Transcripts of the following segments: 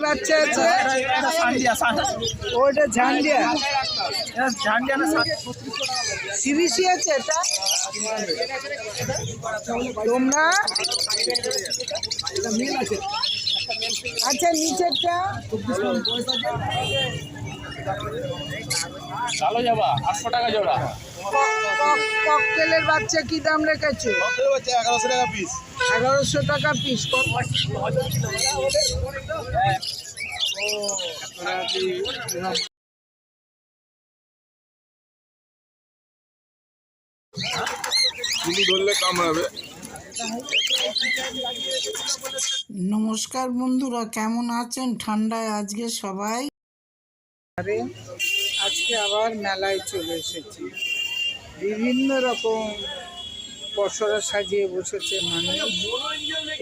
বাচ্চা আছে ওটা ঝান্ডিয়া সিরিসি আছে এটা তোমরা আচ্ছা নিচেরটা ভালো যাবা 800 টাকা জোড়া। ককটেলের বাচ্চা কি দাম রেখেছো? 1100 টাকা পিস। 1100 টাকা পিস। নমস্কার বন্ধুরা, কেমন আছেন? ঠান্ডায় আজকে সবাই আজকে আবার মেলায় চলে এসেছি। বিভিন্ন রকম পসরা সাজিয়ে বসেছে মানুষ।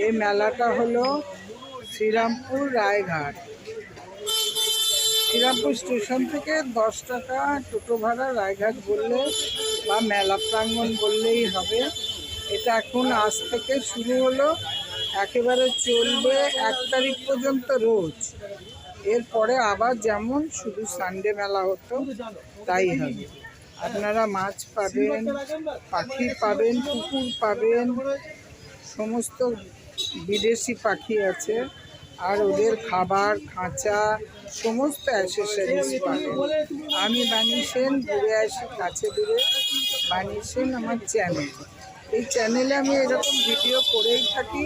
এই মেলাটা হলো শ্রীরামপুর রায়ঘাট। শ্রীরামপুর স্টেশন থেকে 10 টাকা টোটো ভাড়া, রায়ঘাট বললে বা মেলা প্রাঙ্গণ বললেই হবে। এটা এখন আজ থেকে শুরু হলো, একেবারে চলবে 1 তারিখ পর্যন্ত রোজ। এরপরে আবার যেমন শুধু সানডে মেলা হতো তাই হবে। আপনারা মাছ পাবেন, পাখি পাবেন, কুকুর পাবেন, সমস্ত বিদেশি পাখি আছে, আর ওদের খাবার খাঁচা সমস্ত অ্যাসেসরিজ পাবেন। আমি বাণী সেন, ঘুরে আসি কাছে দূরে। বাণী সেন আমার চ্যানেল। এই চ্যানেলে আমি এরকম ভিডিও করেই থাকি।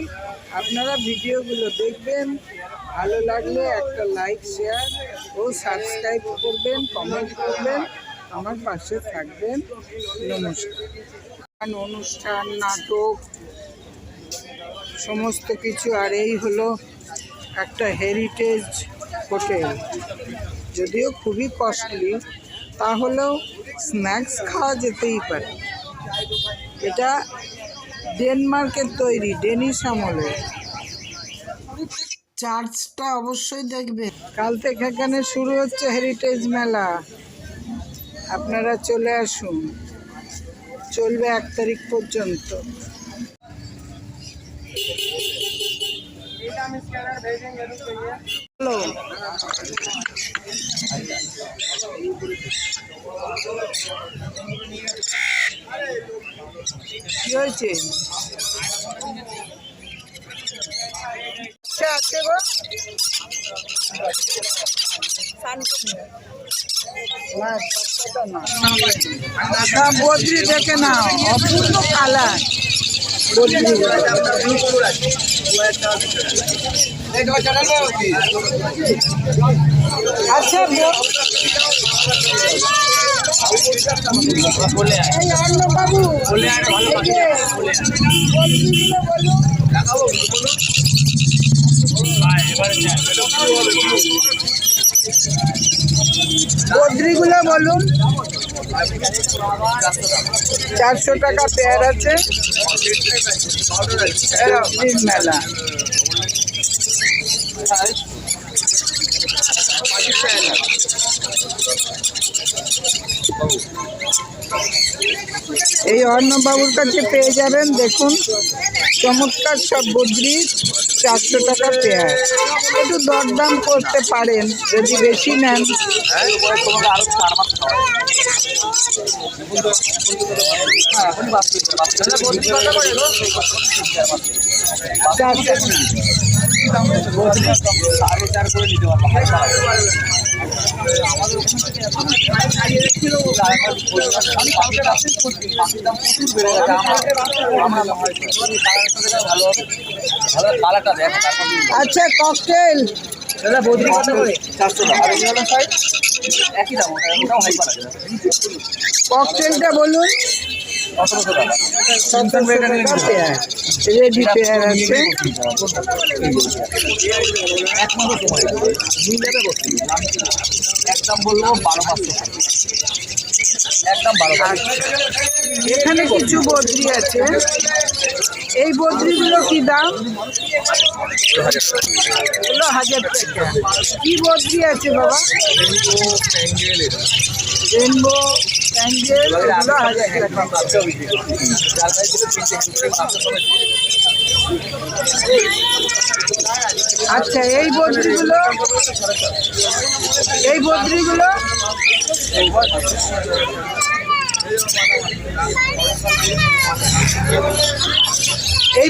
আপনারা ভিডিওগুলো দেখবেন, ভালো লাগলে একটা লাইক, শেয়ার ও সাবস্ক্রাইব করবেন, কমেন্ট করবেন, আমার পাশে থাকবেন। নমস্কার। অনুষ্ঠান, নাটক সমস্ত কিছু। আর এই হলো একটা হেরিটেজ হোটেল, যদিও খুবই কস্টলি, তাহলেও স্ন্যাক্স খাওয়া যেতেই পারে। এটা ডেনমার্কের তৈরি, ডেনিশ আমলের। চার্চটা অবশ্যই দেখবেন। কাল থেকে এখানে শুরু হচ্ছে হেরিটেজ মেলা, আপনারা চলে আসুন। চলবে 1 তারিখ পর্যন্ত। হ্যালো, কি হয়েছে? আছে গো, না বদ্রি দেখে নাও, অপূর্ব কালার বদ্রি। আচ্ছা বাবু বদ্রিগুলো বলুন। 400 টাকা পেয়ার আছে। মেলা এই অর্ণবাবুর কাছে পেয়ে যাবেন। দেখুন চমৎকার সব বদ্রি, 400 টাকা পেয়ার। একটু দরদাম করতে পারেন যদি বেশি নেন। আচ্ছা ককটেল ককটেলটা বলুন। 1700 টাকা পেয়ার, রেডি পেয়ার আছে। একদম বলবো 12,500। একদম 12,500। এখানে কিছু বদ্রি আছে। এই বদ্রিগুলো কি দাম? এগুলো 1000 টাকা। কি বদ্রি আছে বাবা? রেনবো, প্যাঙ্গেল, এগুলো 1000 টাকা। আচ্ছা, এই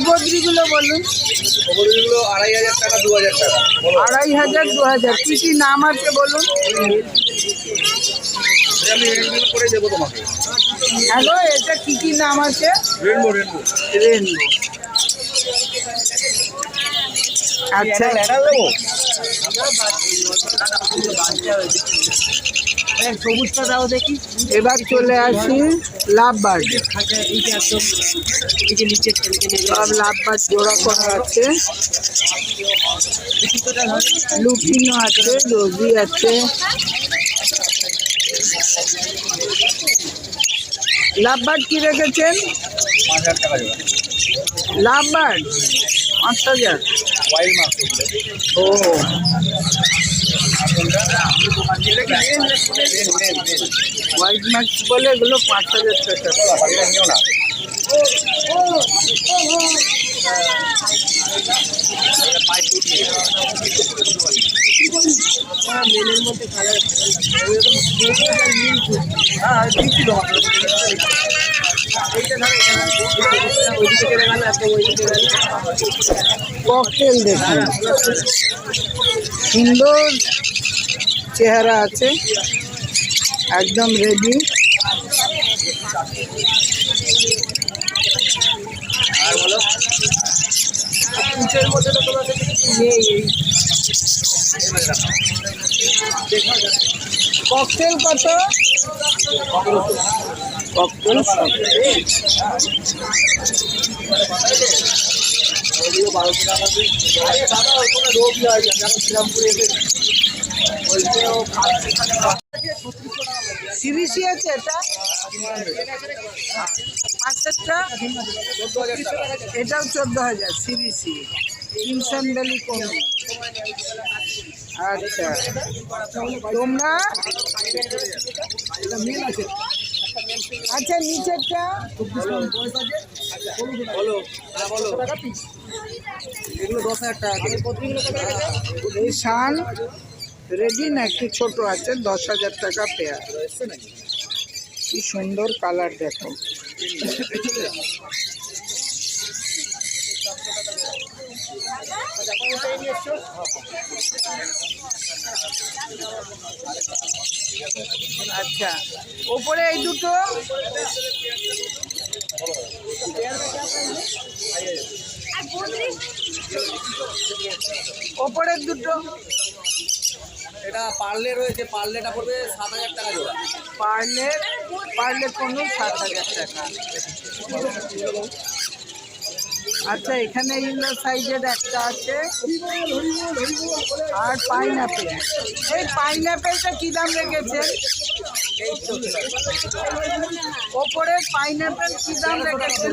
বদ্রিগুলো বলুন। 2500 টাকা 2000 টাকা। 2500 2000 কি কি নাম আছে বলুন। আমি রেনবো করে দেবো তোমাকে। হ্যালো, এটা কি কি নাম আছে? রেনবো। আচ্ছা, সবুজটা দাও দেখি। এবার চলে আসি লাভ বার্ড। সব লাভ বার্ড জোড়া করা আছে, লুটিনো আছে, রোজি আছে। লাভ বার্ড কি রেখেছেন? 5000 টাকা জোড়া। Love bird 5000। ওয়াইল্ড মাছ ও, হোয়াইট ম্যাক্স বলে এগুলো 5000 টাকা। নিও না। হ্যাঁ দিচ্ছি তোমাকে। ককটেল দেখুন, সুন্দর চেহারা আছে, একদম রেডি। আর বলো পিচের মধ্যে তো তোমার কাছে কিছু নেই। ককটেল কত? ককটেল সিবিসি আছে এটা? পাঁচটা এটাও 14,000 সিবিসি, ইনসান ভ্যালি কোন। আচ্ছা, তোমরা আচ্ছা নিচেরটা বলো। হ্যাঁ বলো। এগুলো 10,000 টাকা। এই শান রেডি না একটু ছোট আছে, 10,000 টাকা পেয়ার। কি সুন্দর কালার দেখো। আচ্ছা, ওপরে এই দুটো ওপরের দুটো এটা পার্লে রয়েছে, পার্লেটা পড়বে 7000 টাকা জোড়া। পারলে কোনো 7,000 টাকা। আচ্ছা, এখানে ইউলো সাইজের একটা আছে, আর পাইনাপেল। এই পাইনাপেলটা কি দাম রেখেছেন? ওপরে পাইনাপেল কি দাম রেখেছেন?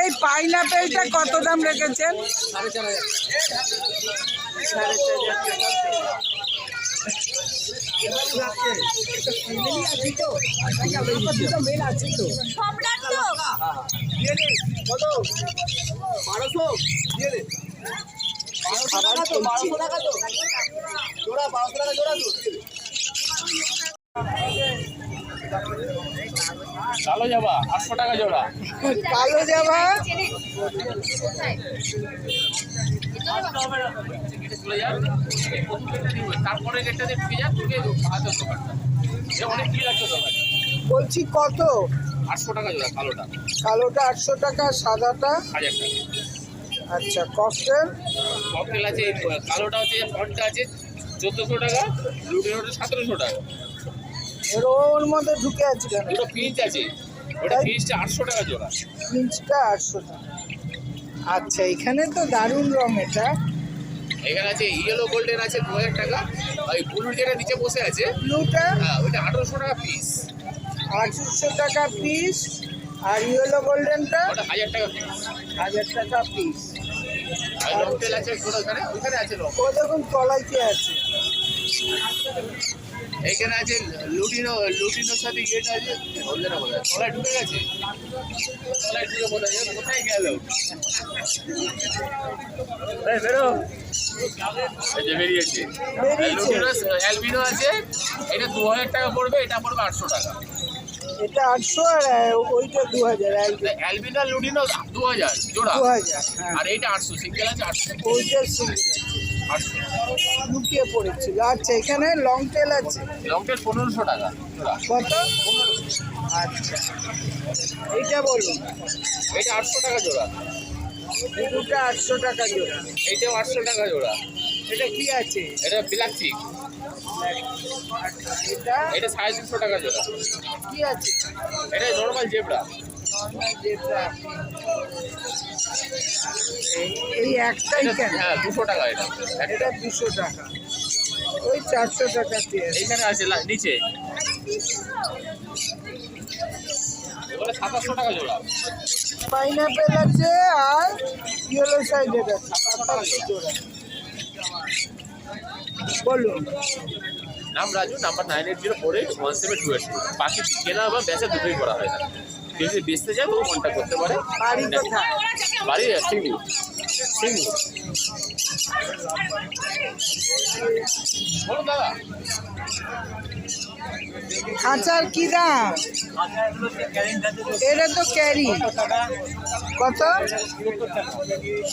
এই পাইনাপেলটা কত দাম রেখেছেন? 4,500 টাকা। কালো যাবা 800 টাকা জোড়া। কালো জামা তারপরে যেটা দেখতে যা তোকে হাতের দোকানটা অনেক কি লাগছে দোকান। বলছি কত? 800 টাকা জোড়া কালোটা। কালোটা 800 টাকা, সাদাটা 1000 টাকা। আচ্ছা, ককটেল ককটেল আছে, কালোটা হচ্ছে ফন্টটা আছে 1400 টাকা, লুটিনোটা 1700 টাকা। এর ওর মধ্যে ঢুকে আছে কেন? দুটো পিঞ্চ আছে, ওটা পিঞ্চটা 800 টাকা জোড়া। পিঞ্চটা 800 টাকা। আচ্ছা, এখানে তো দারুণ রং এটা। এখানে আছে ইয়েলো গোল্ডেন আছে 2000 টাকা, ওই ব্লু যেটা নিচে বসে আছে ব্লুটা হ্যাঁ ওইটা 1800 টাকা পিস। 800 টাকা পিস, আর ইয়েলো গোল্ডেনটা ওটা 1000 টাকা পিস। 1000 টাকা পিস। আর লকটেল আছে ওখানে আছে লক। ও দেখুন তলাইতে আছে। এখানে আছে লুটিনোর সাথে ইয়েটা আছে বললে না বলে তলায় ঢুকে গেছে তলায় ঢুকে কোথায় গেল বেরো এই যে বেরিয়েছে লুটিনোস অ্যালবিনো আছে এটা 2000 টাকা পড়বে এটা পড়বে 800 টাকা এটা 800 আর ওইটা 2000 অ্যালবিনো আর লুটিনোস 2000 জোড়া 2000 হ্যাঁ আর এইটা 800 সিঙ্গেল আছে 800 ওইটা সিঙ্গেল 800 লুকিয়ে পড়েছিল। আচ্ছা এখানে লং টেল আছে লং টেল 1500 টাকা জোড়া কত? আচ্ছা এইটা বলুন। এটা 800 টাকা জোড়া এই দুটো 800 টাকা জোড়া। এইটাও 800 টাকা জোড়া এটা কি আছে? এটা ব্ল্যাক চিক এটা এটা 350 টাকা জোড়া কি আছে? এটা নরমাল জেব্রা নরমাল যেটা এই একটাই কেন? হ্যাঁ 200 টাকা এটা এটা 200 টাকা ওই 400 টাকা দিয়ে এইখানে আছে নিচে ওটা 2700 টাকা জোড়া পাইনাপেল আছে আর ইয়েলো সাইডের আছে 700 জোড়া। বলুন। নাম রাজু, নাম্বার 9804817282। বাকি কেনা বা বেচা দুটোই করা হয় না। কেউ যদি বেচতে যায় তো কন্ট্যাক্ট করতে পারে। বাড়ি কোথায়? বাড়ি সিঙ্গুর বলুন দাদা। খাঁচার কি দাম? এটা তো ক্যারি কত?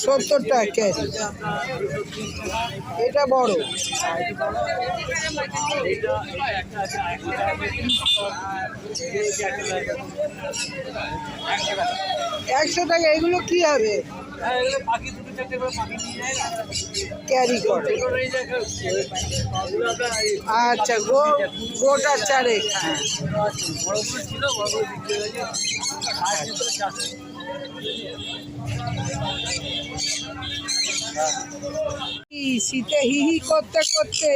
70 টাকা ক্যারি। এটা বড় একশো টাকা। এগুলো কি হবে? ক্যারি করে। আচ্ছা গোটা চারেক। শীতে হিহি করতে করতে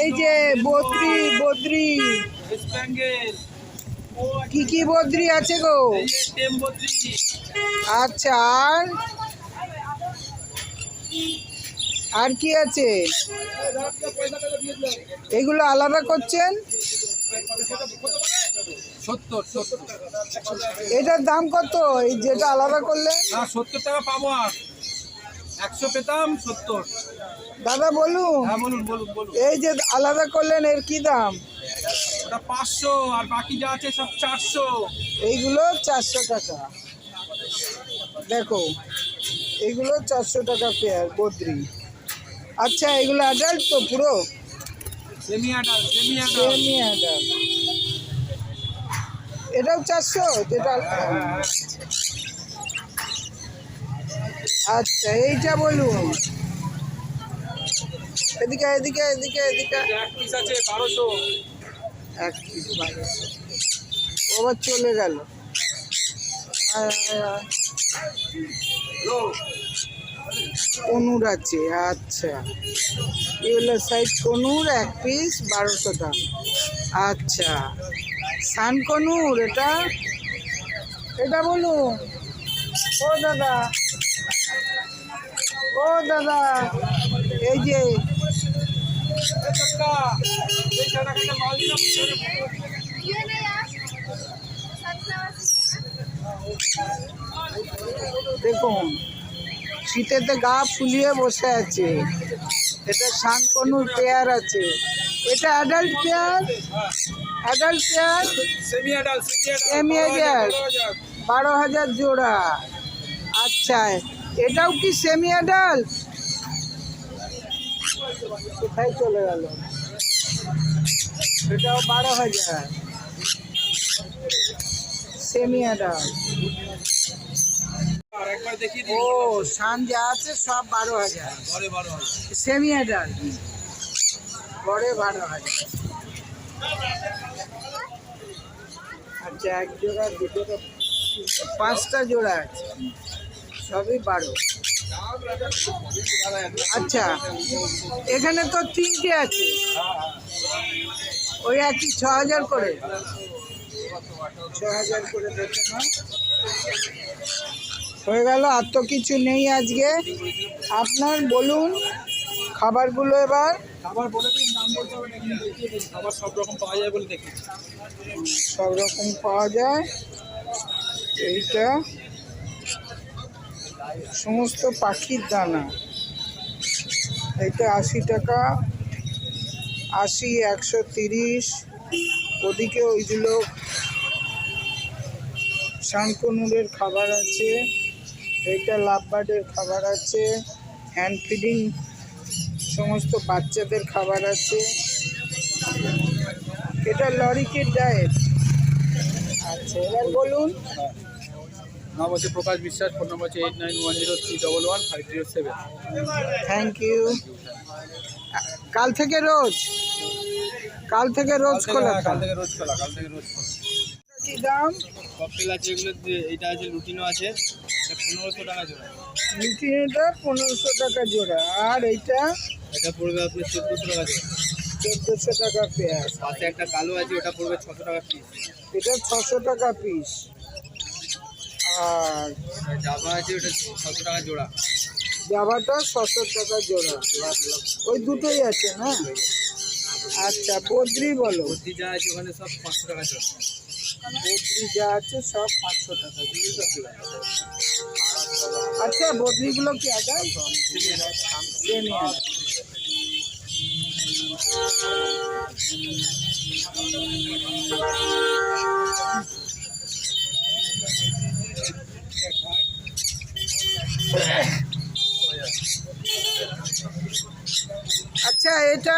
এই যে বদ্রি কি কি বদ্রি আছে গো? আচ্ছা আর কি আছে? এগুলো আলাদা করছেন? এটার দাম কত? এই যেটা আলাদা করলেন? 70 টাকা পাবো আর 100 পেতাম 70। দাদা বলুন। হ্যাঁ বলুন বলুন বলুন। এই যে আলাদা করলেন এর কি দাম? ওটা 500 আর বাকি যা আছে সব 400। এইগুলো 400 টাকা। দেখো এইগুলো 400 টাকা পেয়ার বদ্রি। আচ্ছা এগুলো অ্যাডাল্ট তো পুরো? Semi adult semi adult. এটাও 400 যেটা? আচ্ছা এইটা বলুন। এদিকে এদিকে এদিকে এদিকে। এক পিস আছে 1200। এক পিস 1200। আবার চলে গেল। কনুর আছে। আচ্ছা এগুলো সাইড কনুর এক পিস 1200 টাকা। আচ্ছা সান কনুর এটা বলুন। ও দাদা এই যে দেখুন শীতেতে গা ফুলিয়ে বসে আছে। এটা শানকনুর পেয়ার আছে। এটা adult pair? Semi adult semi adult 12,000 জোড়া। আচ্ছা এটাও কি সেমি অ্যাডাল্ট? কোথায় চলে গেল? এটাও 12,000 সেমি অ্যাডাল্ট। একবার দেখি ও সান যা আছে সব 12,000 ঘরে 12,000। সেমি অ্যাডাল্ট গড়ে 12,000। আচ্ছা এক জোড়া দু জোড়া 5টা জোড়া আছে সবই 12। আচ্ছা এখানে তো 3টে আছে ওই একই 6,000 করে। 6,000 করে দেখে না হয়ে গেল। আর তো কিছু নেই আজকে। আপনার বলুন খাবারগুলো এবার। খাবার বলে দিন, নাম বলতে হবে না, এখানে দেখিয়ে দিন। খাবার সব রকম পাওয়া যায় বলে দেখি। সব রকম পাওয়া যায়। এইটা সমস্ত পাখির দানা, এইটা 80 টাকা, 80, 130। ওদিকে ওইগুলো শানকনুরের খাবার আছে, এইটা লাভবার্ডের খাবার আছে, হ্যান্ড ফিডিং সমস্ত বাচ্চাদের খাবার আছে। এটা লরিকের ডায়েট। আচ্ছা, এবার বলুন। নাম হচ্ছে প্রকাশ বিশ্বাস, ফোন নম্বর হচ্ছে 8910311507। Thank you. কাল থেকে রোজ খোলা কাল থেকে রোজ খোলা, কাল থেকে রোজ খোলা। কি দাম? ককটেল আছে এগুলো, এইটা আছে লুটিনো আছে, এটা 1500 টাকা জোড়া। লুটিনোটা 1500 টাকা জোড়া, আর এইটা এটা পড়বে আপনার 1400 টাকা জোড়া। 1400 টাকা পেয়ার। পাশে একটা কালো আছে, ওটা পড়বে 600 টাকা পিস। এটা 600 টাকা পিস। আর জাভা আছে, ওটা 600 টাকা জোড়া। জাভাটা 600 টাকা জোড়া। ওই দুটোই আছে না? আচ্ছা, বদ্রি বলো। বদ্রি যা আছে ওখানে সব 500 টাকা জোড়া। বদ্রি যা আছে সব 500 টাকা। আচ্ছা, বদ্রিগুলো কি আদায়? সেমি আছে। আচ্ছা, এটা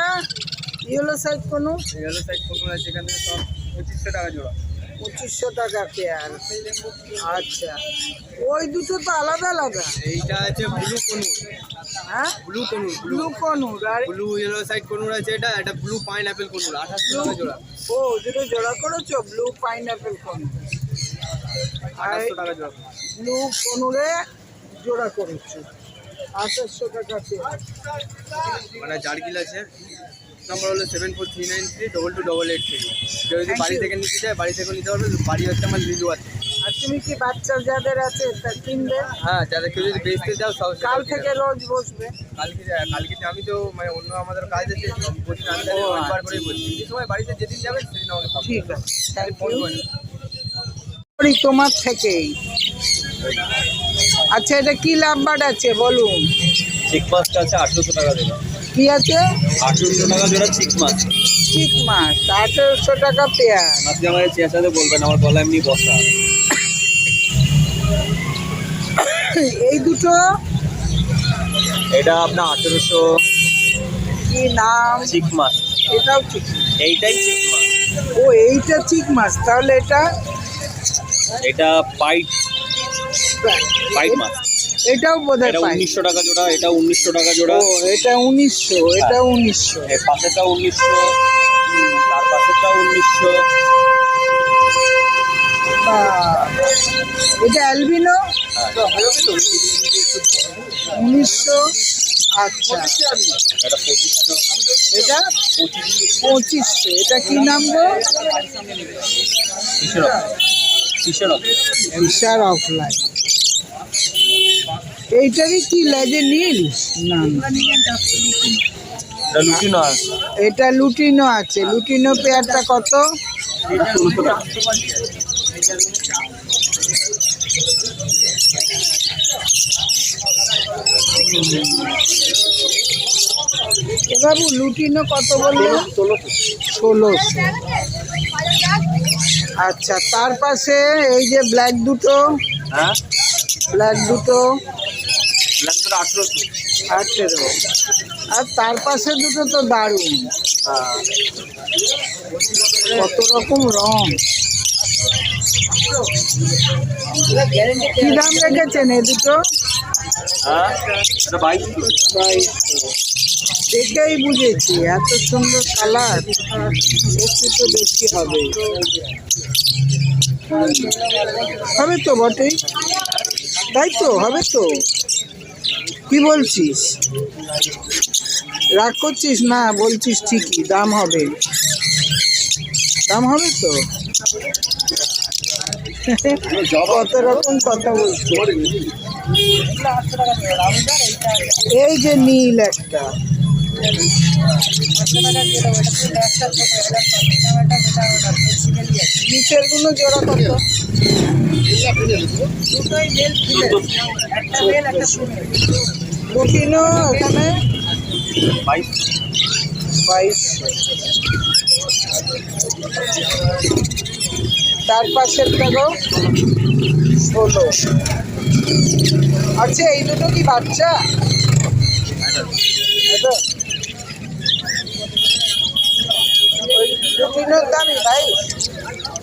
ইয়েলো সাইড কোনো ইয়েলো সাইড কোন আছে, এখানে সব 2500 টাকা জোড়া। 2500 টাকা পেয়ার। আচ্ছা, ওই দুটো তো আলাদা আলাদা। এইটা আছে ব্লু কনুর, হ্যাঁ, ব্লু কনুর, ব্লু কনুর আর ব্লু ইয়েলো সাইড কনুর আছে। এটা ব্লু পাইনঅ্যাপেল কনুর, 2800 টাকা জোড়া। ও, দুটো জোড়া করেছো? ব্লু পাইনঅ্যাপেল কনুর আর 2800 টাকা জোড়া। ব্লু কনুরে জোড়া করেছো, 2800 টাকা পেয়ার। মানে জার্কিল আছে, নাম্বার হলো 7439322883। কেউ যদি Thank বাড়ি you. থেকে নিতে চায়, বাড়ি থেকেও নিতে পারবে। বাড়ি হচ্ছে আমার লিলু আছে। আর তুমি কি বাচ্চা যাদের আছে তা কিনবে? হ্যাঁ, যাদের কেউ যদি বেচতে চাও সব কাল থেকে রোজ বসবে? কালকে আমি তো মানে অন্য আমাদের কাজ আছে, প্রতিদিন আমি তাহলে রবিবার করেই বলছি। যে সময় বাড়িতে যেদিন যাবে সেদিন আমাকে পাবে। ঠিক আছে, থ্যাংক ফোন ইউ। করে তোমার থেকেই। আচ্ছা, এটা কি লাভবার্ড আছে বলুন? চিক মাছটা আছে 800 টাকা জোড়া। কি আছে? 800 টাকা জোড়া চিক মাছ। চিক মাছ 1800 টাকা পেয়ার। আপনি আমার চেঁচাতে বলবেন, আমার গলা এমনি বসা। এই দুটো এটা আপনার 1800। কি নাম? চিক মাছ। এটাও চিক, এইটাই চিক মাছ। ও এইটা চিক মাছ, তাহলে এটা এটা পাইট মাছ। এটাও বোধহয় এটা পাই। 1900 টাকা জোড়া, এটা 1900 টাকা জোড়া। ও, এটা 1900, এটা 1900। এর পাশেরটা 1900, তার পাশেরটা 1900। এটা অ্যালবিনো এটা 1900। আচ্ছা, এটা 2500। এটা 2500। এটা কি নাম গো? Fisher offline. এইটারই কি লেজে নীল? না না, এটা লুটিনো আছে। লুটিনো পেয়ারটা কত? এ বাবু, লুটিনো কত বললো? 1600। আচ্ছা, তার পাশে এই যে ব্ল্যাক দুটো, হ্যাঁ, ব্ল্যাক দুটো 1800। 18। আর তার পাশে দুটো তো দারুণ, কত রকম রং। কি দাম রেখেছেন এই দুটো? হ্যাঁ, এটা 2200। দেখেই বুঝেছি, এত সুন্দর কালার, একটু তো বেশি হবে। হবে তো বটেই, তাই তো, হবে তো। কি বলছিস? রাগ করছিস না? বলছিস ঠিকই, দাম হবে, দাম হবে তো। কত রকম কথা বলছি। এই যে নীল একটা, নিচের গুলো জোড়া কত? দুটোই মেল ফিমেল, একটা মেল একটা ফিমেল। দুটিনও এখানে 22। তার পাশের টাকা 16। আচ্ছা এই দুটো কি বাচ্চা? ওই দুটিনোর দামই ভাই?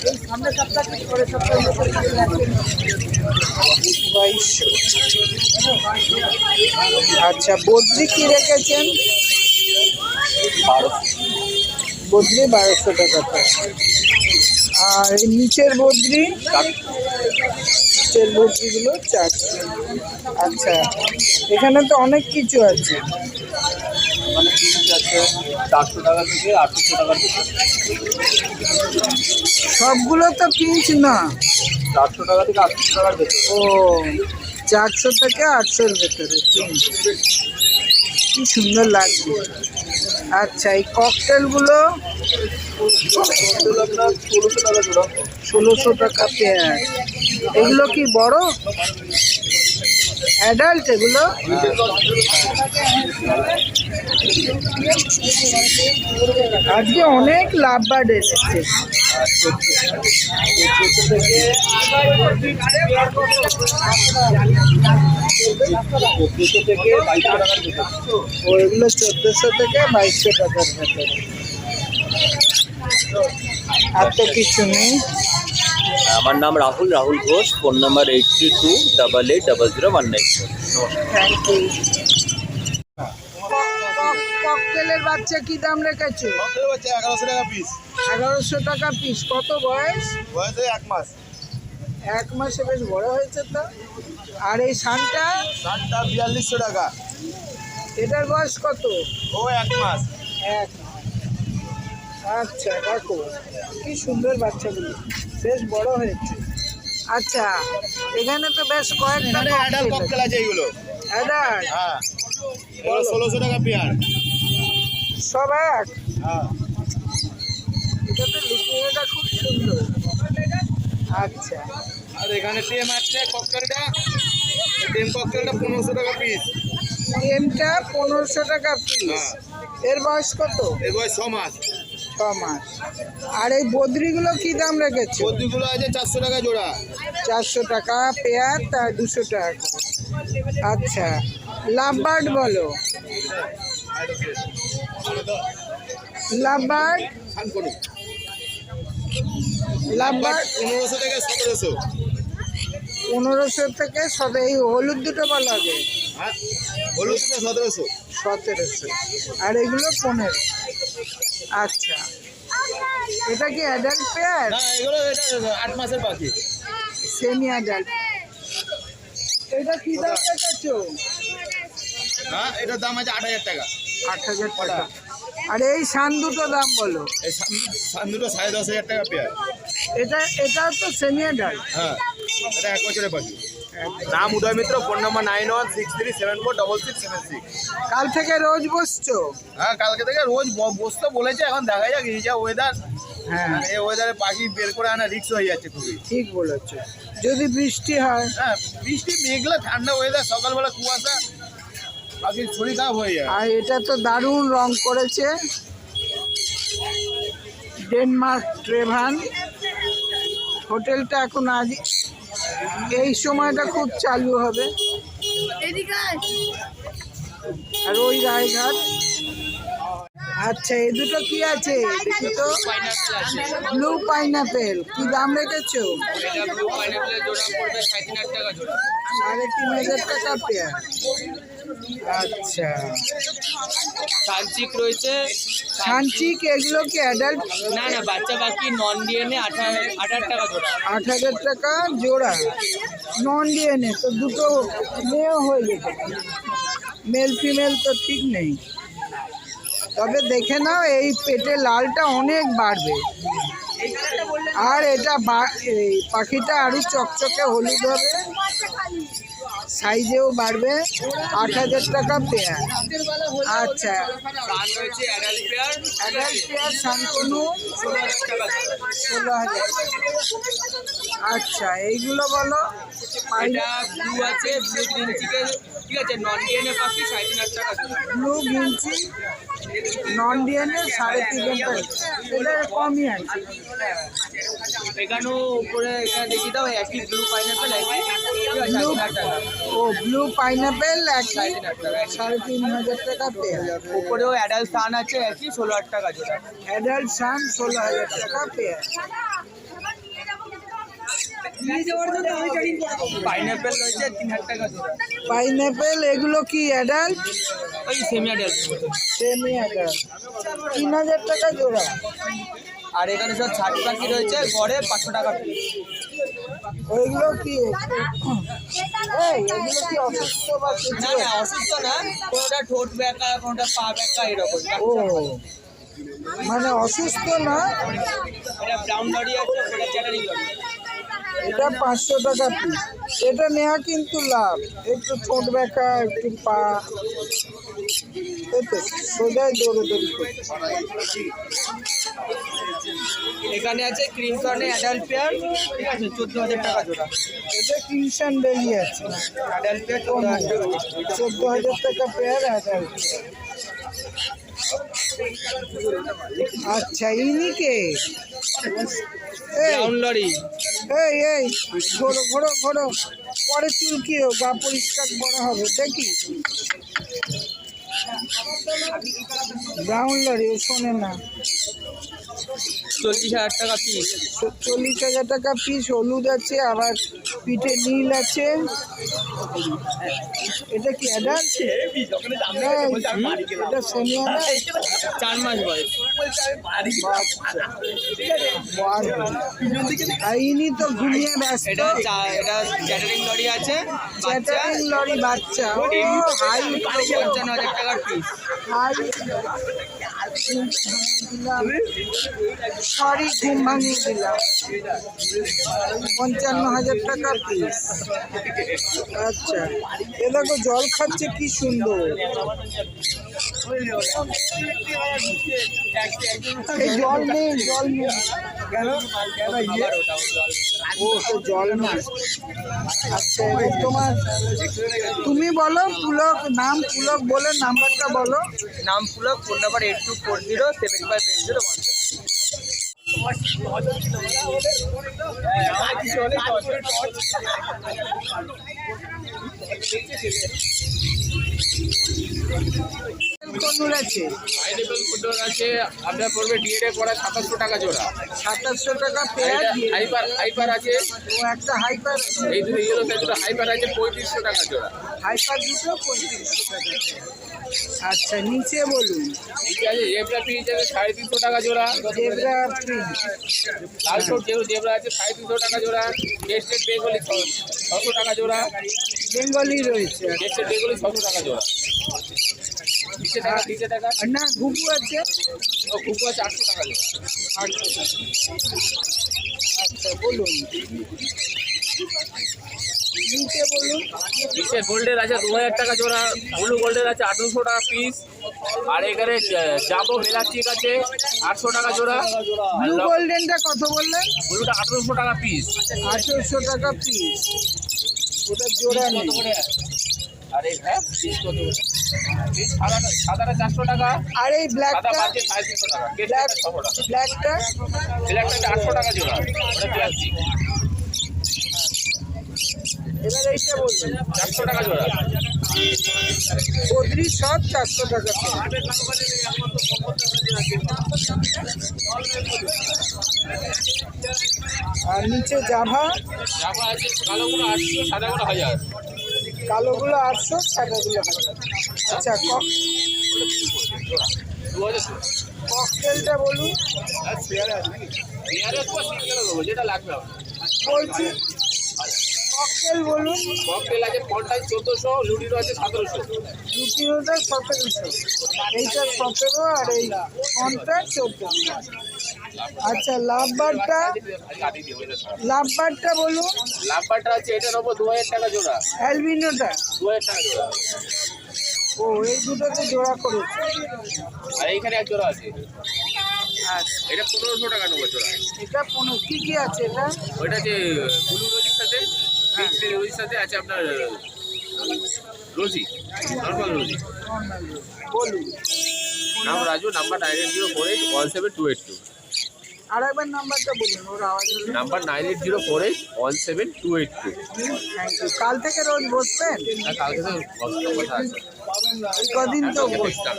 এই সামনের সপ্তাহ কি পরের সপ্তাহ 2200। আচ্ছা বদ্রি কি রেখেছেন? বদ্রি 1200 টাকা। আর এই নিচের বদ্রি? নিচের বদ্রিগুলো 400। আচ্ছা এখানে তো অনেক কিছু আছে। মানে পিস আছে 400 টাকা থেকে 800 টাকার ভিতরে। সবগুলো তো পিঞ্চ না। 400 টাকা থেকে 800 টাকার ভেতরে। ও 400 থেকে 800-র ভেতরে পিঞ্চ। কি সুন্দর লাগছে। আচ্ছা এই ককটেলগুলো? 1600 টাকা জোড়া। 1600 টাকা পেয়ার। এগুলো কি বড় অ্যাডাল্ট এগুলো? আজকে অনেক লাভ বার্ড এসেছে। ও এগুলো 1400 থেকে 2200 টাকার ভেতরে। আর তো কিছু নেই। আমার নাম Rahul Ghosh, phone number 8328800194। Thank you. ককটেলের বাচ্চা কি দাম রেখেছো? 1100 টাকা পিস। 1100 টাকা পিস। কত বয়স? বয়স 1 মাস। 1 মাসে বেশ বড় হয়েছে তো। আর এই সানটা? সানটা 4200 টাকা। এটার বয়স কত? ও 1 মাস। 1 মাস। আচ্ছা দেখো কি সুন্দর বাচ্চাগুলো, বেশ বড় হয়েছে। আচ্ছা এখানে তো বেশ কয়েকটা অ্যাডাল্ট ককটেল আছে এগুলো। অ্যাডাল্ট? হ্যাঁ এগুলো 1600 টাকা পেয়ার। সব এক? হ্যাঁ এটা তো লুকিংটা খুব সুন্দর। আচ্ছা আর এখানে টেম আছে ককটেলটা। টেম ককটেলটা 1500 টাকা পিস। টেমটা 1500 টাকা পিস। হ্যাঁ। এর বয়স কত? এর বয়স 6 মাস। 6 মাস। আর এই বদ্রিগুলো কি দাম রেখেছো? বদ্রিগুলো আছে 400 টাকা জোড়া। 400 টাকা পেয়ার, তার 200 টাকা করে। আচ্ছা লাভবার্ড বলো। লাভবার্ড? লাভবার্ড 1500 থেকে 1700। 1500 থেকে এই হলুদ দুটো বলা হবে হ্যাঁ হলুদ 1700। 1700। আর এগুলো 15। আচ্ছা এটা কি অ্যাডাল্ট পেয়ার? না এগুলো এটা 8 মাসের পাখি। Semi adult. এটা কি দাম রেখেছো? হ্যাঁ এটার দাম আছে 8000 টাকা। 8000 টাকা। আর এই সান দুটো দাম বলো। এই সান দুটো 10,500 টাকা পেয়ার। এটা তো সেমি অ্যাডাল্ট। হ্যাঁ এটা 1 বছরের পাখি। নাম উদয় মিত্র, ফোন নাম্বার 9163746676। কাল থেকে রোজ বসছো? হ্যাঁ কালকে থেকে রোজ বসতে বলেছে, এখন দেখা যাক এই যা ওয়েদার। হ্যাঁ এই ওয়েদারে পাখি বের করে আনা রিস্ক হয়ে যাচ্ছে খুবই। ঠিক বলেছো। যদি বৃষ্টি হয়? হ্যাঁ বৃষ্টি মেঘলা ঠান্ডা ওয়েদার, সকালবেলা কুয়াশা, পাখির শরীর খারাপ হয়ে যায়। আর এটা তো দারুণ রং করেছে। ডেনমার্ক ট্রেভান। হোটেলটা এখন আজ এই সময়টা খুব চালু হবে। আর ওই রায়ঘাট। আচ্ছা এই দুটো কি আছে দেখি তো? ব্লু পাইনাপেল কি দাম রেখেছো? এটা ব্লু পাইনাপেলের জোড়া পড়বে 3500 টাকা জোড়া। 3500 টাকা পেয়ার। আচ্ছা সানচিক রয়েছে। সানচিক এগুলো কি অ্যাডাল্ট? না না বাচ্চা পাখি নন ডিএনএ 8000 টাকা জোড়া। 8000 টাকা জোড়া। নন ডিএনএ তো দুটো মেয়ে হয়ে যেতে, মেল ফিমেল তো ঠিক নেই। তবে দেখে নাও এই পেটে লালটা অনেক বাড়বে। আর এটা এই পাখিটা আরো চকচকে হলুদ হবে। সাইজেও বাড়বে। 8,000 টাকা পেয়ার। আচ্ছা, সান রয়েছে adult pair adult pair Shantanu 16,000 টাকা। 16,000। আচ্ছা, এইগুলো বলো। এটা ব্লু আছে, ব্লু গ্রিন চিকেন, ঠিক আছে, নন ডিএনএ পাখি 3,500 টাকা জোড়া। ব্লু গিঞ্চি নন ডিএনএ 3,500 টাকা। এটা কমই আছে। এখানেও উপরে এখানে দেখি দাও একই ব্লু পাইনাপেল একই, ঠিক আছে, 3,500 টাকা। ও ব্লু পাইনাপেল একই 3,500 টাকা। 3,500 টাকা পেয়ার। উপরেও অ্যাডাল্ট সান আছে একই 16,000 টাকা জোড়া। অ্যাডাল্ট সান 16,000 টাকা পেয়ার। পাইনাপেল রয়েছে 3,000 টাকা জোড়া। পাইনাপেল এগুলো কি অ্যাডাল্ট? ওই সেমি অ্যাডাল্ট। সেমি অ্যাডাল্ট 3,000 টাকা জোড়া। আর এখানে সব ছাড়ি পাখি রয়েছে গড়ে 500 টাকা পিস। ওইগুলো কি এগুলো কি অসুস্থ বা কিছু? না না, অসুস্থ না, কোনোটা ঠোঁট ব্যাকা, কোনোটা পা ব্যাকা, এরকম। ও মানে অসুস্থ না। এটা ব্রাউন লরি আছে, ওটা চ্যাটারিং লরি। এটা 500 টাকা পিস। এটা নেওয়া কিন্তু লাভ। একটু ঠোঁট ব্যাকা, একটু পা, এই তো সোজাই দৌড়োদৌড়ি করছে। এখানে আছে ক্রিম কর্নে অ্যাডাল্ট পেয়ার, ঠিক আছে, 14,000 টাকা জোড়া। এটা ক্রিমশন বেলি আছে অ্যাডাল্ট পেয়ার 14,000 টাকা জোড়া। 14,000 টাকা পেয়ার অ্যাডাল্ট। আচ্ছা, ইনিকে ব্রাউন লরি এই এই ঘোরো ঘোরো ঘোরো, পরে চুলকিও, গা পরিষ্কার করা হবে। দেখি ব্রাউন লরি, ও শোনে না। 40,000 টাকা পিস। 40,000 টাকা পিস। হলুদ আছে, আবার পিঠে নীল আছে। এটা কি অ্যাডাল্ট? এটা সেমি অ্যাডাল্ট। 4 মাস বয়স। ইনি তো ঘুমিয়ে ব্যস্ত। এটা এটা চ্যাটারিং লরি আছে, বাচ্চা চ্যাটারিং লরি বাচ্চা। ও হাই 55,000 টাকার পিস। হাই। সরি, ঘুম ভাঙিয়ে দিলাম। 55,000 টাকা পিস। আচ্ছা, এ দেখো জল খাচ্ছে, কি সুন্দর। এই জল নেই, জল নেই ও তো জল না। আচ্ছা, এবার তোমার তুমি বলো পুলক, নাম পুলক বলে নাম্বারটা বলো। নাম পুলক, ফোন নাম্বার 8240758017। কনুর আছে, পাইনাপেল কুডোর আছে, আপনার পড়বে ডিএডে পড়া 2700 টাকা জোড়া। 2700 টাকা পেয়ার। হাইপার হাইপার আছে, ও একটা হাইপার, এই দুটো ইয়েলো সাইজ দুটো হাইপার আছে 3500 টাকা জোড়া। হাইপার দুটো 3500 টাকা। আচ্ছা, নিচে বলুন। নিচে আছে জেব্রা পিস আছে 350 টাকা জোড়া। জেব্রা প্রিন্ট লাল কোট জেব্রা আছে 350 টাকা জোড়া। টেস্টেড বেঙ্গলি 600 টাকা জোড়া। বেঙ্গলি রয়েছে। টেস্টেড বেঙ্গলি 600 টাকা জোড়া। নিচে টাকা আর না, ঘুঘু আছে। ও কুকু আছে 800 টাকা জোড়া। আচ্ছা, বলুন নিচে বলুন। নিচে গোল্ডের আছে 2000 টাকা জোড়া। ব্লু গোল্ডের আছে 800 টাকা পিস। আর এখানে জাবো মেলাচিক আছে 800 টাকা জোড়া। ব্লু গোল্ডেনটা কত বললেন? ব্লুটা 800 টাকা পিস। 800 টাকা পিস। ওটা জোড়া নেই। আর এই পিস কত? পিস সাদাটা 400 টাকা। আর এই সাদা ব্ল্যাকটা, পাচ্ছে 350 টাকা। কেসটা 600 টাকা। ব্ল্যাকটা ব্ল্যাকটা 800 টাকা জোড়া। ওটা প্লাস্টিক এবার এইটা বলুন। 400 টাকা জোড়া। বদ্রি সব 400 টাকা পিস। আর নিচে জাভা, জামা আছে কালোগুলো 800, সাদাগুলো 1000। কালোগুলো 800, সাদাগুলো 1000। আচ্ছা, 2000 ককটেলটা বলুন। বিয়ারের পর সিঙ্গেল দেবো, যেটা লাগবে আপনার। বলছি ককটেল বলুন। ককটেল আছে 50 1400, লুডিরো আছে 1700। দুটিটা 1700, এইটা 17 আর এই 50 14। আচ্ছা লাভবারটা, লাভবারটা বলুন। লাভবারটা আছে, এটা নেবো 2000 টাকা জোড়া। অ্যালবিনোটা 2000 টাকা জোড়া। ও এই দুটোতে জোড়া করেছে। আর এইখানে এক জোড়া আছে, আচ্ছা এটা 1500 টাকা নেবো জোড়া। এটা কি কি আছে এটা? ওইটা যে ব্লু রোজির সাথে, পিঙ্ক রোজির সাথে আছে আপনার রোজি, নর্মাল রোজি। বলুন। নাম রাজু, নাম্বার 9804817282, আর একবার নাম্বারটা বলুন, ওর আওয়াজ হলো। নাম্বার 9804817282। Thank you. কাল থেকে রোজ বসবেন? আর কালকে তো বসার কথা আছে। কদিন তো বসবেন?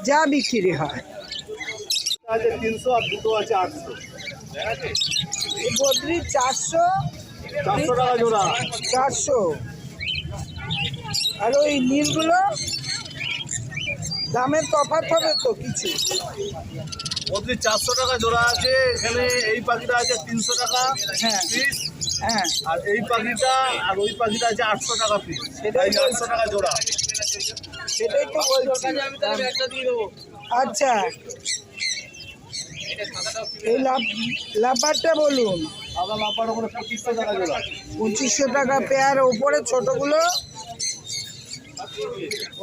যা বিক্রি হয়। আছে 300 আর দুটো আছে 800। এই বদ্রি 400 400 টাকা জোড়া। 400। আর ওই নীলগুলো দামের তফাৎ হবে তো কিছু? ওদের 400 টাকা জোড়া আছে। এখানে এই পাখিটা আছে 300 টাকা হ্যাঁ পিস, হ্যাঁ আর এই পাখিটা আর ওই পাখিটা আছে 800 টাকা পিস। সেটাই এই 800 টাকা জোড়া। সেটাই তো বলছি। আচ্ছা এই লাভবারটা বলুন। সাদা লাম্বার ওপরে 2500 টাকা জোড়া। 2500 টাকা পেয়ার। ওপরে ছোটগুলো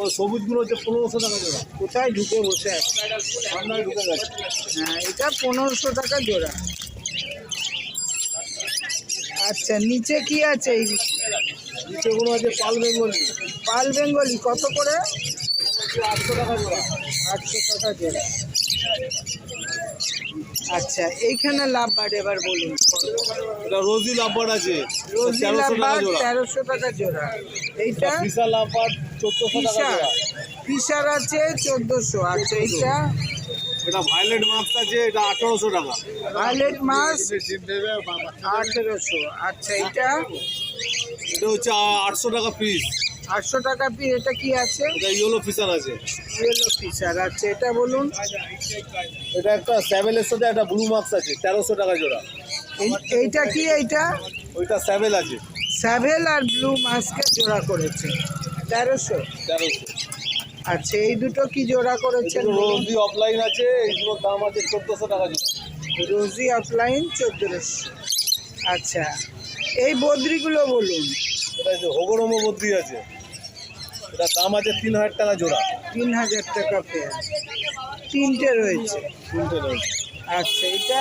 ও সবুজগুলো হচ্ছে 1500 টাকা জোড়া। কোথায় ঢুকে বসে আছে? ঠান্ডায় ঢুকে গেছে। হ্যাঁ এটা 1500 টাকা জোড়া। আচ্ছা নিচে কি আছে? এই নিচেগুলো আছে পাল বেঙ্গলি। পাল বেঙ্গলি কত করে? 800 টাকা জোড়া। 800 টাকা জোড়া। আচ্ছা এইখানে লাভবার এবার বলুন। এটা রোজি লাম্বার আছে রোজি 1300 টাকা লাভবার জোড়া। 1300 টাকা জোড়া। এইটা বিশাল লাম্বার 1400 টাকা ফিশার, জোড়া। ফিশার আছে 1400। আচ্ছা এইটা এটা ভায়োলেট মাস্ক আছে, এটা 1800 টাকা। ভায়োলেট মাছ 1800। আচ্ছা এটা এটা হচ্ছে 800 টাকা পিস। 800 টাকা পিস। এটা কি আছে? এটা ইয়েলো ফিশার আছে। Yellow fisher. আচ্ছা এটা বলুন। এটা একটা স্যাভেলের সাথে একটা ব্লু মাস্ক আছে 1300 টাকা জোড়া। এইটা কি? এইটা ওইটা স্যাভেল আছে স্যাভেল আর ব্লু মাস্কের জোড়া করেছে 1300। 1300। আচ্ছা এই দুটো কি জোড়া করেছেন? রোজি অফলাইন আছে, এইগুলোর দাম আছে 1400 টাকা জোড়া। রোজি অফলাইন 1400। আচ্ছা এই বদ্রিগুলো বলুন। এটা যে হগরমো বদ্রি আছে, এটার দাম আছে 3000 টাকা জোড়া। 3000 টাকা পেয়ার। তিনটে রয়েছে। তিনটে রয়েছে। আচ্ছা এটা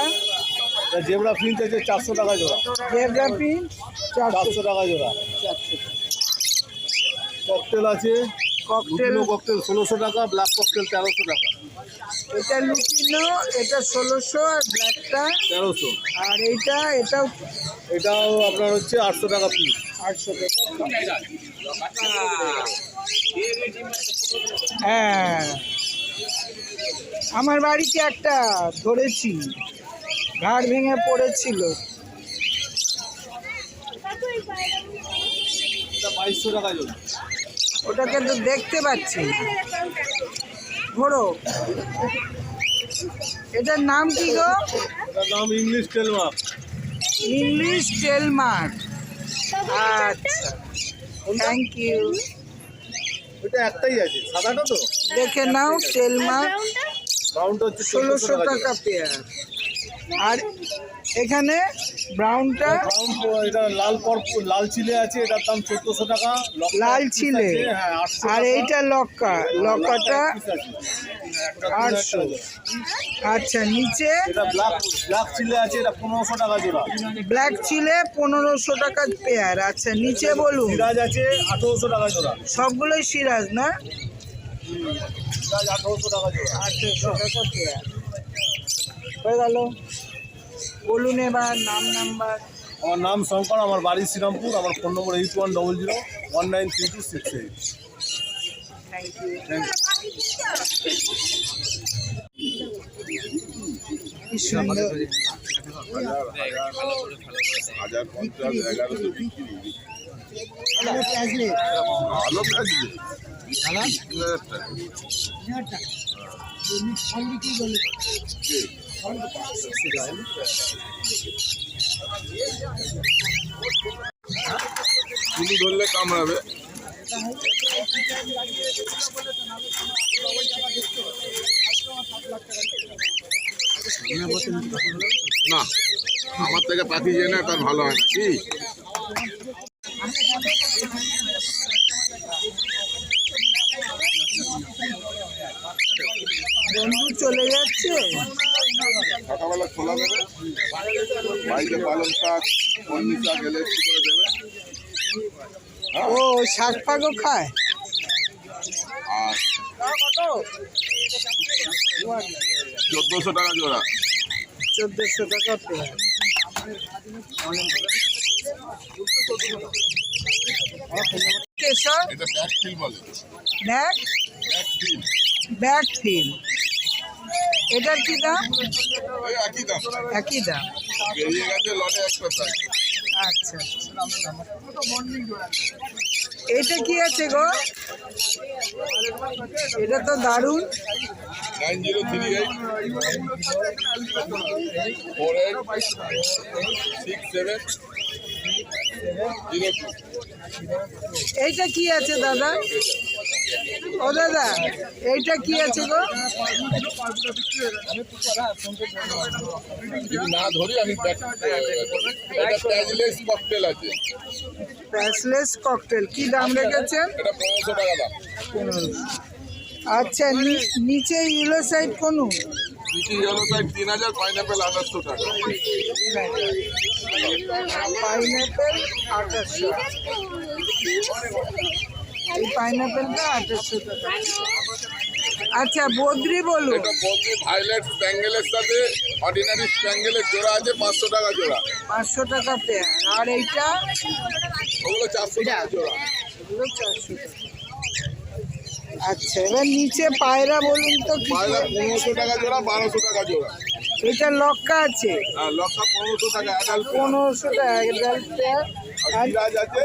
এটা জেব্রা প্রিন্ট আছে 400 টাকা জোড়া। জেব্রা প্রিন্ট 400 টাকা জোড়া। 400 টাকা। ককটেল আছে, ককটেল লুটিনো ককটেল 1600 টাকা, ব্ল্যাক ককটেল 1300 টাকা। এটা লুটিনো, এটা 1600 আর ব্ল্যাকটা 1300। আর এটাও এটাও আপনার হচ্ছে 800 টাকা পিস। 800 টাকা। হ্যাঁ আমার বাড়িতে একটা ধরেছি, ঘাড় ভেঙে পড়েছিল। এটা 2200 টাকা জোড়া। ওটাকে তো দেখতে পাচ্ছি না। ধরো এটার নাম কি গো? এটার নাম ইংলিশ টেলমার্ক। ইংলিশ টেলমার্ক। আচ্ছা থ্যাংক ইউ। এটা একটাই আছে, সাদাটা তো। দেখে নাও টেলমার্ক। রাউন্ড হচ্ছে 1600 টাকা পেয়ার। আর এখানে ব্রাউনটা এটা লাল চিলে আছে, এটার দাম 1400 টাকা। লক্কা লাল এক piece চিলে। আছে, হ্যাঁ 800 আর টাকা। এইটা লক্কা, লক্কাটা এক piece আছে। এটা 800। আচ্ছা নিচে এটা ব্ল্যাক চিলে আছে, এটা 1500 টাকা জোড়া। ব্ল্যাক চিলে 1500 টাকা পেয়ার। আচ্ছা নিচে বলুন। সিরাজ আছে 1800 টাকা জোড়া। সবগুলোই সিরাজ না? সিরাজ 1800 টাকা জোড়া। 800 টাকা পেয়ার। হয়ে গেল। বলুন এবার নাম নাম্বার। আমার নাম শঙ্কর, আমার বাড়ি শ্রীরামপুর, আমার ফোন নম্বর 8100193268। Thank you. কি সুন্দর। ভালো প্যাজলে। তুমি ধরলে কামড়াবে। না, আমার থেকে পাখি জেনে তার ভালো হয় না কি? বন্ধু চলে যাচ্ছে। সকালবেলা খোলা দেবে, বাড়িতে পালং শাক, কলমি শাক এলে একটু করে দেবে। ও শাক ফাগও খায়। আর 1400 টাকা জোড়া। 1400 টাকা পেয়ার। কেশর এটা ব্যাক ফিল বলে, bag back fill. Bag fill, এটার কি দাম? এই একই দাম, একই দাম। বেরিয়ে গেছে লটে একটা তাই। আচ্ছা, এটা কি আছে গো? এটা তো দারুণ। 9038 486702। এইটা কি আছে দাদা? ও দাদা, এইটা কি আছে গো? যদি না ধরি আমি এটা প্যাজলেস ককটেল আছে, প্যাসলেস ককটেল, কি দাম রেখেছেন? এটা 1500 টাকা দাম। 1500। আচ্ছা, নিচে ইয়েলো সাইড কোন? নিচে ইয়েলো সাইড 3000, পাইনাপেল 2800 টাকা। পাইনাপেল 2800। এই পাইনাপেলটা 2800 টাকা। আচ্ছা, বদ্রি বলুন। এটা বলছি ভায়োলেট স্প্যাঙ্গেলের সাথে অর্ডিনারি স্প্যাঙ্গেলের জোড়া আছে 500 টাকা জোড়া। 500 টাকা পেয়ার। আর এইটা? ওগুলো 400 টাকা জোড়া। এগুলো 400 টাকা। আচ্ছা, এবার নিচে পায়রা বলুন তো কি? পায়রা 1500 টাকা জোড়া, 1200 টাকা জোড়া। এটা লক্কা আছে? আর লক্ষা 1500 টাকা অ্যাডাল্ট। 1500 টাকা অ্যাডাল্ট পেয়ার। আর সিরাজ আছে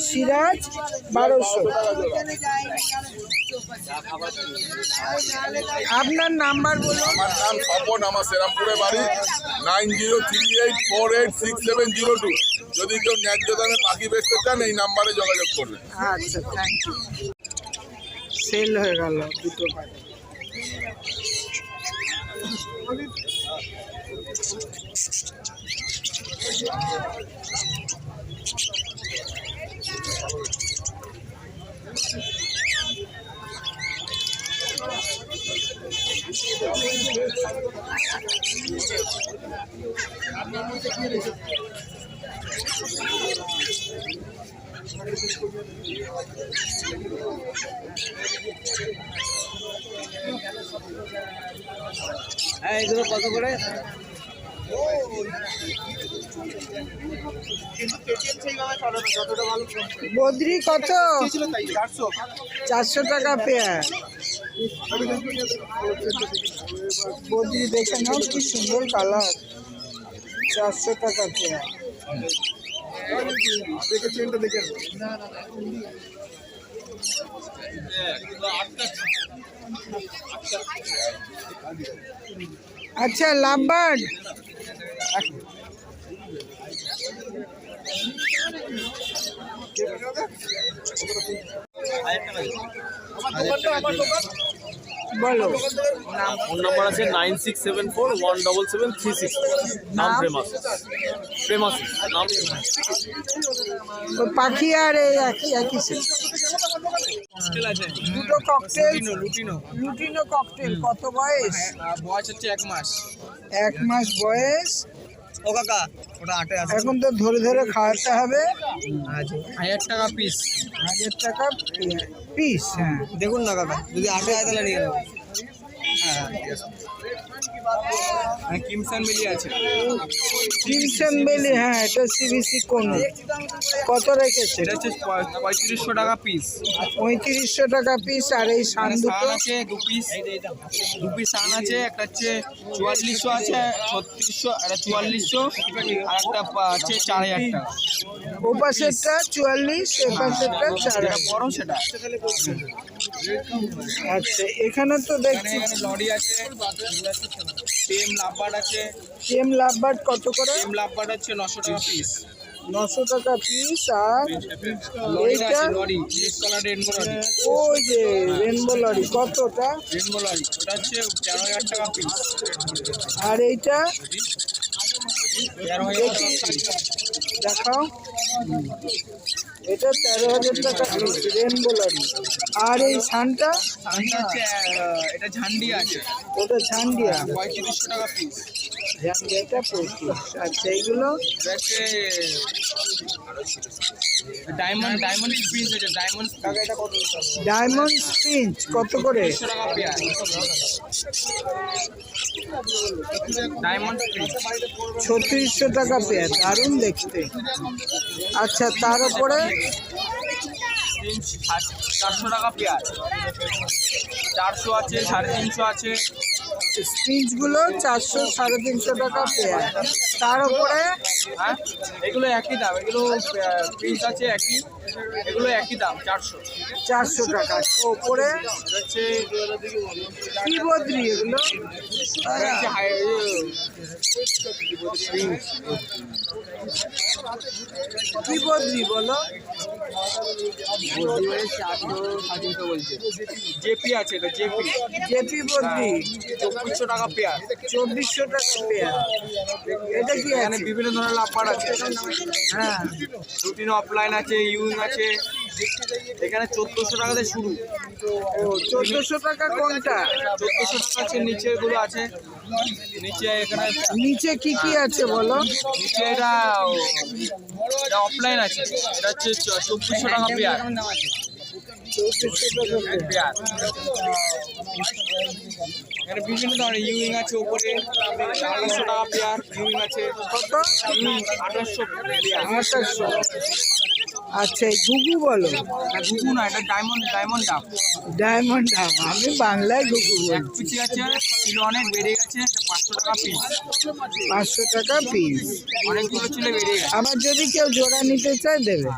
সিরাজ 1200 টাকা জোড়া। আপনার নাম্বার বলুন। আমার নাম স্বপন, আমার শ্রীরামপুরে বাড়ি। 9038486702। যদি কেউ ন্যায্য দামে পাখি বেচতে চান এই নাম্বারে যোগাযোগ করবেন। আচ্ছা, থ্যাংক ইউ। সেল হয়ে গেল দুটো পাখি। এগুলো কত করে? বদ্রি কত? 400 টাকা পেয়ার। বদ্রি দেখে নাও, কি সুন্দর কালার। 400 টাকা পেয়ার। আচ্ছা, লাভবার্ড বলো। ফোন নাম্বার আছে 9674177366। নাম নাম? ফেমাস, ফেমাস নাম। তো পাখি আর এই একই একই সেট। দুটো ককটেল, লুটিনো ককটেল। কত বয়স? বয়স হচ্ছে 1 মাস। 1 মাস বয়স। ও কাকা, ওটা 8 আছে। এখন তো ধরে ধরে খাওয়াতে হবে। 1000 টাকা পিস। 1000 টাকা পিস। হ্যাঁ, দেখুন না কাকা, যদি 8 হয় তাহলে নিয়ে নেবো। হ্যাঁ, ঠিক আছে। কিমসান মিলি আছে। ক্রিমসন বেলি, হ্যাঁ, এটা সিবিসি কোন? কত রেখেছে? এটা হচ্ছে 3500 টাকা পিস। 3500 টাকা পিস। আর এই সান দুটো? আছে 2 পিস। 2 পিস সান আছে। একটা হচ্ছে 4400 আছে, 3600, একটা 4400, আর একটা আছে 4000 টাকা। ও পাশেরটা 44, এ পাশেরটা 4000। বড় সেটা। আচ্ছা, এখানে তো দেখছি লরি আছে, টেম লাভবার্ড আছে। টেম লাভবার্ড কত করে? টেম লাভবার্ড হচ্ছে 900 টাকা পিস। 900 টাকা পিস। আর লরিটা এইটা আছে, lorry red colour rainbow lorry. ওই যে রেনবো লরি, কতটা? রেনবো লরি ওটা হচ্ছে 13,000 টাকা পিস। আর এইটা 13,000 টাকা পিস। দেখাও, এটা 13,000 টাকা পিস রেনবো লরি। আর এই সানটা, সানটা হচ্ছে এটা ঝান্ডি আছে, ওটা ঝান্ডিয়া, 3500 টাকা পিস। ঝান্ডিয়াটা 35। আচ্ছা এইগুলো এটা হচ্ছে ডায়মন্ড স্প্রিন্স আছে, ডায়মন্ড টাকা। এটা কত? ডায়মন্ড স্প্রিঞ্চ কত করে? 300 টাকা পেয়ার। ডায়মন্ড স্প্রিন্স 3600 টাকা পেয়ার, দারুণ দেখতে। আচ্ছা তার উপরে 400 টাকা পেয়ার। 400 আছে, 350 আছে। স্পিঞ্চগুলো 400 350 টাকা পেয়ার। তার উপরে হ্যাঁ, এগুলো একই দাম, এগুলো পিস আছে একই, এগুলো একই দাম 400। 400 টাকা। উপরে এটা হচ্ছে কি বদ্রি এগুলো? এটা হচ্ছে কি বদ্রি বলো? জেপি আছে, এটা জেপি জেপি বদ্রি 2400 টাকা পেয়ার। 2400 টাকা পেয়ার। এটা কি এখানে আছে? বিভিন্ন ধরনের লাপার আছে, হ্যাঁ, রুটিন অফলাইন আছে, ইউইং আছে। এখানে 1400 টাকাতে শুরু। ও 1400 টাকা কোনটা? 1400 টাকা আছে, নিচে গুলো আছে। নিচে এখানে নিচে কি কি আছে বলো? নিচে এটা অফলাইন আছে, এটা হচ্ছে 2400 টাকা পেয়ার। 2400 টাকা পেয়ার। পেয়ার এখানে বিভিন্ন ধরনের ইউইং আছে, উপরে 400 টাকা পেয়ার ইউইং আছে। কত? Ewing 2800 pair. 2800। আচ্ছা এই ঘুঘু বলো? এটা ঘুঘু না, এটা ডায়মন্ড ডাব। ডায়মন্ড ডাব, আমি বাংলায় ঘুঘু এক বলছি। পিচি আছে, কিলো অনেক বেড়ে গেছে, এটা 500 টাকা পিস। 500 টাকা পিস। অনেকগুলো ছিল, বেড়ে গেছে। আবার যদি কেউ জোড়া নিতে চায় দেবে।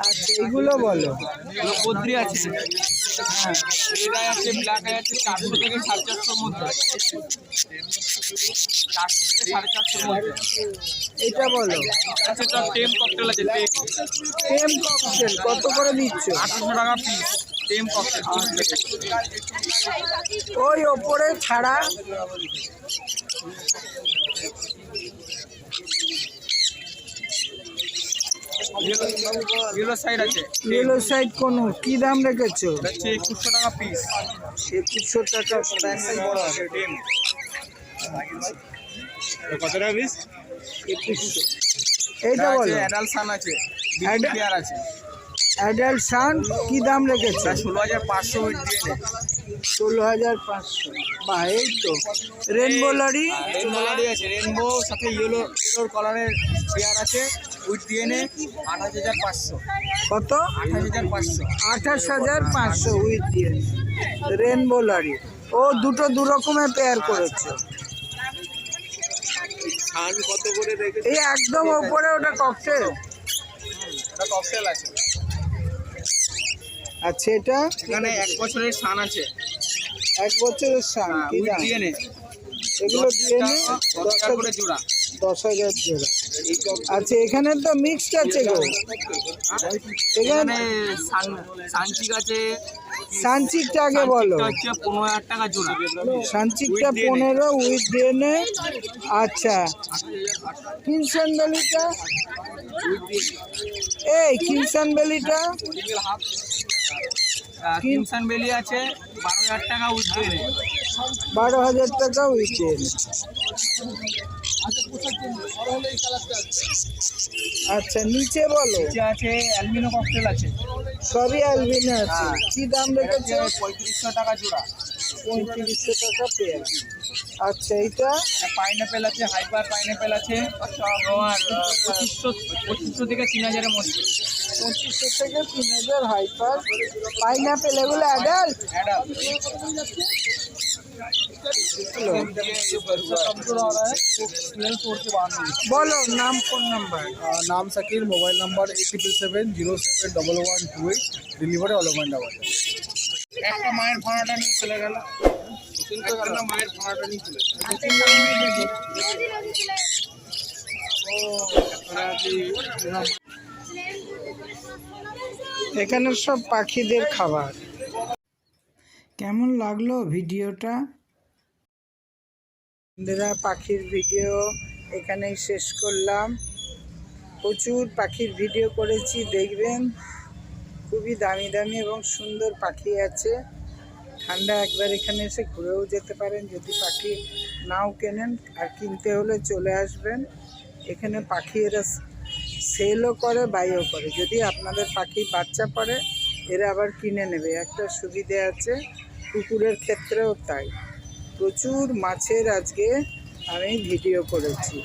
আচ্ছা এগুলো বলো? এগুলো বদ্রি আছে, হ্যাঁ, রেড আই আছে, ব্ল্যাক আই আছে। 400 থেকে 450 মধ্যে, 400 থেকে 450 মধ্যে। এটা বলো? আচ্ছা, তো টেম ককটেল আছে, টেম ককটেল কত করে দিচ্ছ? 800 টাকা পিস। টেম ককটেল ওই ওপরে ছাড়া ইয়েলো সাইড আছে, ইয়েলো সাইড কোন কি দাম রেখেছো? এটা হচ্ছে 2100 টাকা পিস। 2100 টাকা বড় আছে টেম। কত টাকা পিস? 2100। এইটা বলো? অ্যাডাল্ট সান আছে, Adult- পেয়ার আছে। অ্যাডাল্ট সান কি দাম রেখেছো? এটা 16,500 দিয়ে 16,500। বাহ, এই তো রেনবো লরি। রেনবো লরি আছে, রেনবো সাথে ইয়েলোর কালারের পেয়ার আছে, উইথ ডিএনএ 28,500। কত? 28,500। 28,500 উইথ দিয়ে রেনবো লরি। ও দুটো দু রকমের পেয়ার করেছো। ধান কত করে রেখে? এই একদম ওপরে ওটা ককটেল। এটা ককটেল আছে। আচ্ছা এটা এখানে 1 বছরের সান আছে, 1 বছরের সান কি উইথ দাম? ডিএনএ। এগুলো দিয়ে নে 10,000 করে জোড়া। 10,000 জোড়া। আচ্ছা এখানে তো মিক্সড আছে গো। এখানে এখানে সানচিক আছে। সানচিকটা আগে বলো। সানচিকটা হচ্ছে 15,000 টাকা জোড়া। সানচিকটা 15 উইথ ডিএনএ। আচ্ছা কিনসান বেলিটা? এই কিনসান বেলিটা সিঙ্গেল হাফ। কিমসান বেলি আছে 12,000 টাকা উইথ ডিএনএ। 12,000 টাকা উইথ ডিএনএ। আচ্ছা নিচে বলো? নিচে আছে অ্যালবিনো ককটেল আছে, সবই অ্যালবিনো আছে। কি দাম রেখেছো? 3500 টাকা জোড়া। 3500 টাকা পেয়ার। আচ্ছা এইটা পাইনাপেল আছে, হাইপার পাইনাপেল আছে তোমার 2500 থেকে 3000 এর মধ্যে। 2500 থেকে 3000 হাইপার পাইনাপেল। এগুলো অ্যাডাল্ট? বলো নাম, ফোন নাম্বার। নাম Shakir, mobile number 87707128, delivery all over India. একটা মায়ের ভাড়াটা নিয়ে চলে গেল, একটা মায়ের ভাড়াটা নিয়ে চলে গেল। এখানে সব পাখিদের খাবার। কেমন লাগলো ভিডিওটা? বন্ধুরা, পাখির ভিডিও এখানেই শেষ করলাম। প্রচুর পাখির ভিডিও করেছি, দেখবেন। খুবই দামি দামি এবং সুন্দর পাখি আছে। ঠান্ডা একবার এখানে এসে ঘুরেও যেতে পারেন যদি পাখি নাও কেনেন, আর কিনতে হলে চলে আসবেন। এখানে পাখি এরা সেলও করে, বাইও করে। যদি আপনাদের পাখি বাচ্চা পড়ে, এরা আবার কিনে নেবে, একটা সুবিধে আছে। কুকুরের ক্ষেত্রেও তাই। প্রচুর মাছের আজকে আমি ভিডিও করেছি।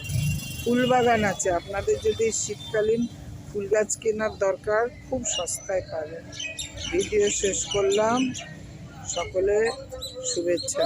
ফুল বাগান আছে, আপনাদের যদি শীতকালীন ফুল গাছ কেনার দরকার, খুব সস্তায় পাবেন। ভিডিও শেষ করলাম। সকলে শুভেচ্ছা।